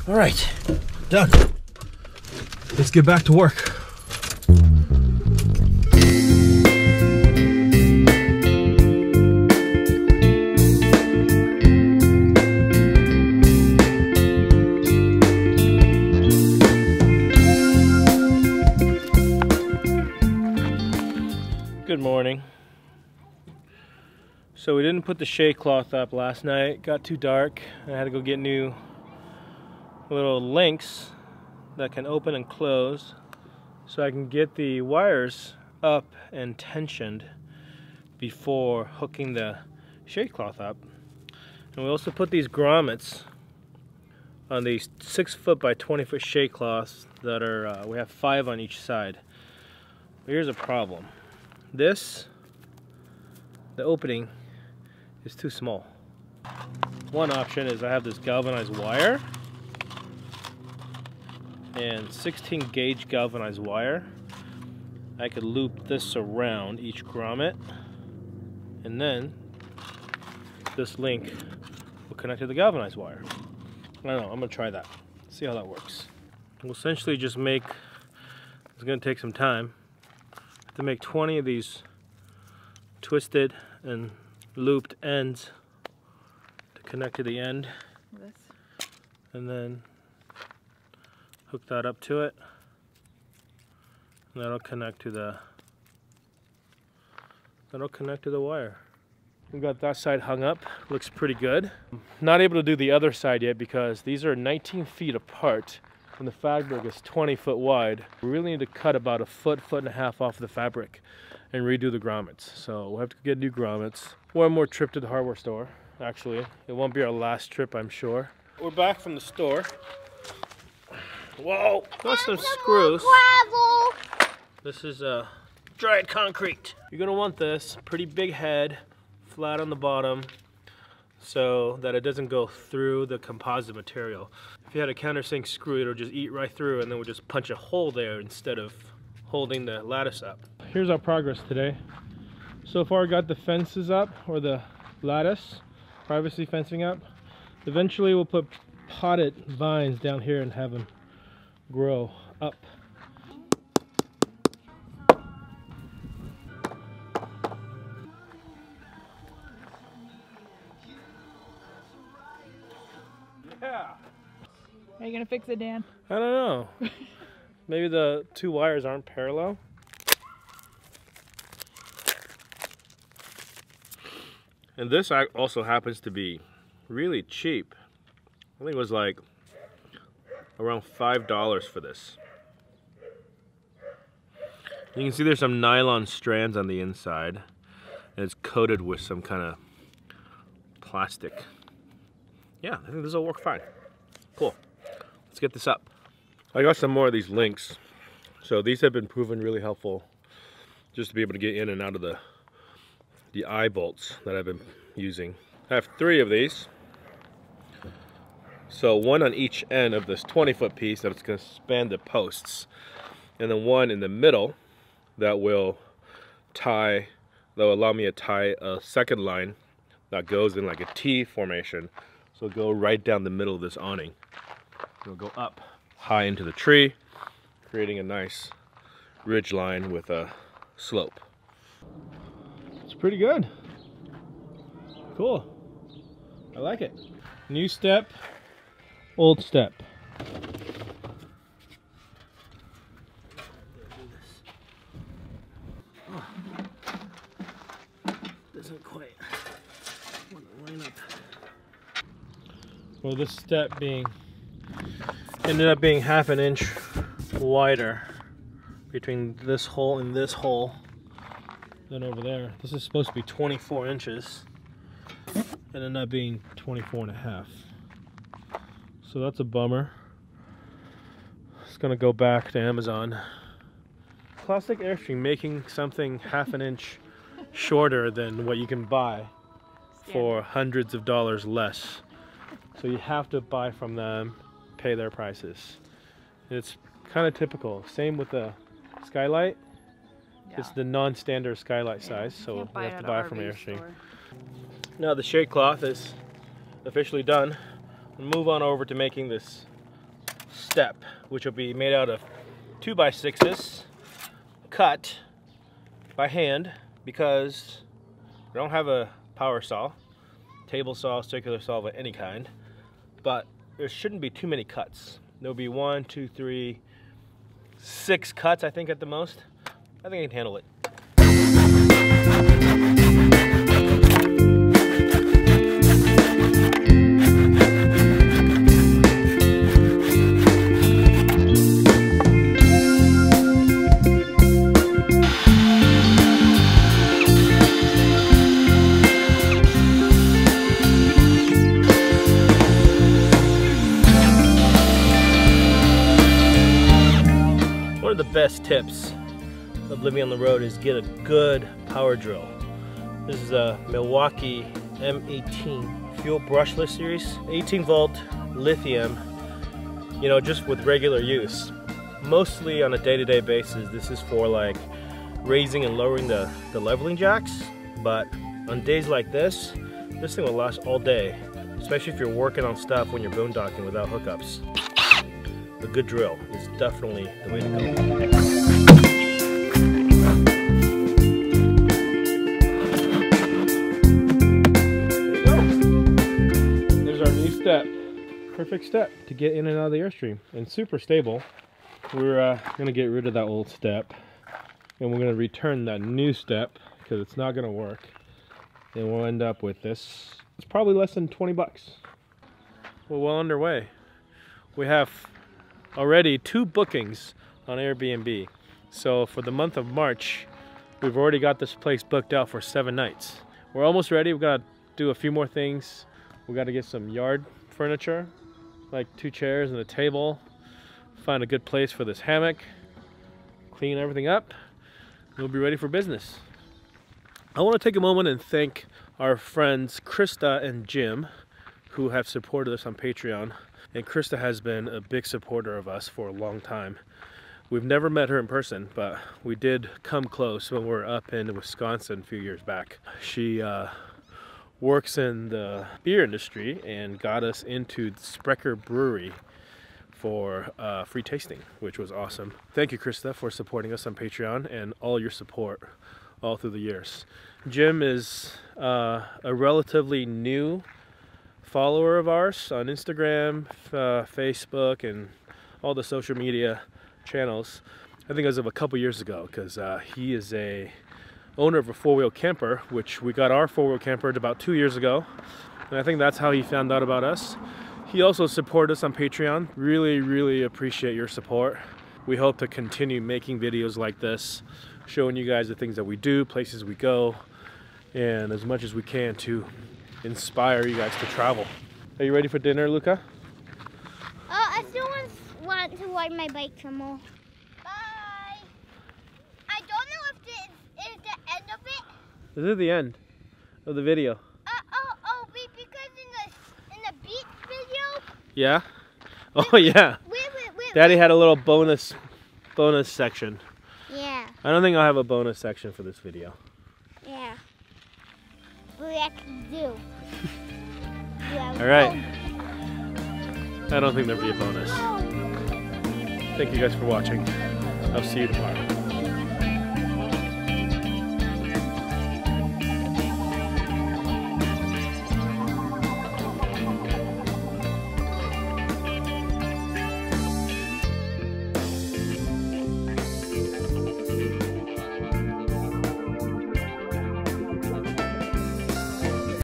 All right, done. Let's get back to work. Good morning. So we didn't put the shade cloth up last night. It got too dark. I had to go get new little links that can open and close so I can get the wires up and tensioned before hooking the shade cloth up. And we also put these grommets on these 6-foot by 20-foot shade cloths that are, we have 5 on each side. But here's a problem. The opening is too small. One option is I have this galvanized wire and 16 gauge galvanized wire. I could loop this around each grommet and then this link will connect to the galvanized wire. I don't know, I'm gonna try that. See how that works. We'll essentially just make, it's gonna take some time, to make 20 of these twisted and looped ends to connect to the end. And then hook that up to it. And that'll connect to the wire. We got that side hung up. Looks pretty good. Not able to do the other side yet because these are 19 feet apart. And the fabric is 20 foot wide. We really need to cut about a foot, foot and a half off the fabric and redo the grommets. So we'll have to get new grommets. One more trip to the hardware store, actually. It won't be our last trip, I'm sure. We're back from the store. Whoa, got some screws. This is dried concrete. You're gonna want this, pretty big head, flat on the bottom, so that it doesn't go through the composite material. If you had a countersink screw, it'll just eat right through and then we'll just punch a hole there instead of holding the lattice up. Here's our progress today. So far I got the fences up, or the lattice, privacy fencing up. Eventually we'll put potted vines down here and have them grow up. Yeah. Are you gonna fix it, Dan? I don't know. Maybe the two wires aren't parallel. And this also happens to be really cheap. I think it was like around $5 for this. You can see there's some nylon strands on the inside, and it's coated with some kind of plastic. Yeah, I think this will work fine. Cool. Let's get this up. I got some more of these links. So these have been proven really helpful just to be able to get in and out of the eye bolts that I've been using. I have 3 of these. So one on each end of this 20-foot piece that's going to span the posts. And then one in the middle that will allow me to tie a second line that goes in like a T formation. So it'll go right down the middle of this awning. It'll go up high into the tree, creating a nice ridge line with a slope. It's pretty good. Cool. I like it. New step, old step. Doesn't quite want to line up. Well, this step ended up being half an inch wider between this hole and this hole than over there. This is supposed to be 24 inches. It ended up being 24 and a half. So that's a bummer. It's gonna go back to Amazon. Classic Airstream, making something half an inch shorter than what you can buy for hundreds of dollars less. So you have to buy from them, pay their prices. It's kind of typical. Same with the skylight. Yeah. It's the non-standard skylight size, so we have to buy from Airstream. Now the shade cloth is officially done. We'll move on over to making this step, which will be made out of 2x6s, cut by hand because we don't have a power saw, table saw, circular saw of any kind, but there shouldn't be too many cuts. There'll be 1, 2, 3, 6 cuts, I think, at the most. I think I can handle it. One of the best tips of living on the road is get a good power drill. This is a Milwaukee M18 fuel brushless series, 18 volt lithium, you know, just with regular use. Mostly on a day-to-day basis, this is for like raising and lowering the leveling jacks, but on days like this thing will last all day, especially if you're working on stuff when you're boondocking without hookups. A good drill is definitely the way to go. There's our new step. Perfect step to get in and out of the Airstream, and super stable. We're gonna get rid of that old step, and we're gonna return that new step because it's not gonna work, and we'll end up with this. It's probably less than 20 bucks. We're well underway. We have already 2 bookings on Airbnb. So for the month of March, we've already got this place booked out for 7 nights. We're almost ready. We've got to do a few more things. We got to get some yard furniture, like 2 chairs and a table, find a good place for this hammock, clean everything up, and we'll be ready for business. I want to take a moment and thank our friends Krista and Jim, who have supported us on Patreon. And Krista has been a big supporter of us for a long time. We've never met her in person, but we did come close when we were up in Wisconsin a few years back. She works in the beer industry and got us into the Sprecher Brewery for free tasting, which was awesome. Thank you, Krista, for supporting us on Patreon and all your support all through the years. Jim is a relatively new follower of ours on Instagram, Facebook, and all the social media channels. I think as of a couple years ago, because he is a owner of a 4-wheel camper, which we got our 4-wheel camper about 2 years ago, and I think that's how he found out about us. He also supported us on Patreon. Really appreciate your support. We hope to continue making videos like this, showing you guys the things that we do, places we go, and as much as we can to inspire you guys to travel. Are you ready for dinner, Luca? I still want to ride my bike some more. Bye. I don't know if this is the end of it. This is the end of the video. Wait, because in the beach video. Yeah. Oh yeah. Wait. Daddy had a little bonus section. Yeah. I don't think I'll have a bonus section for this video. Yeah. We actually do. All right. I don't think there'll be a bonus. Thank you guys for watching. I'll see you tomorrow.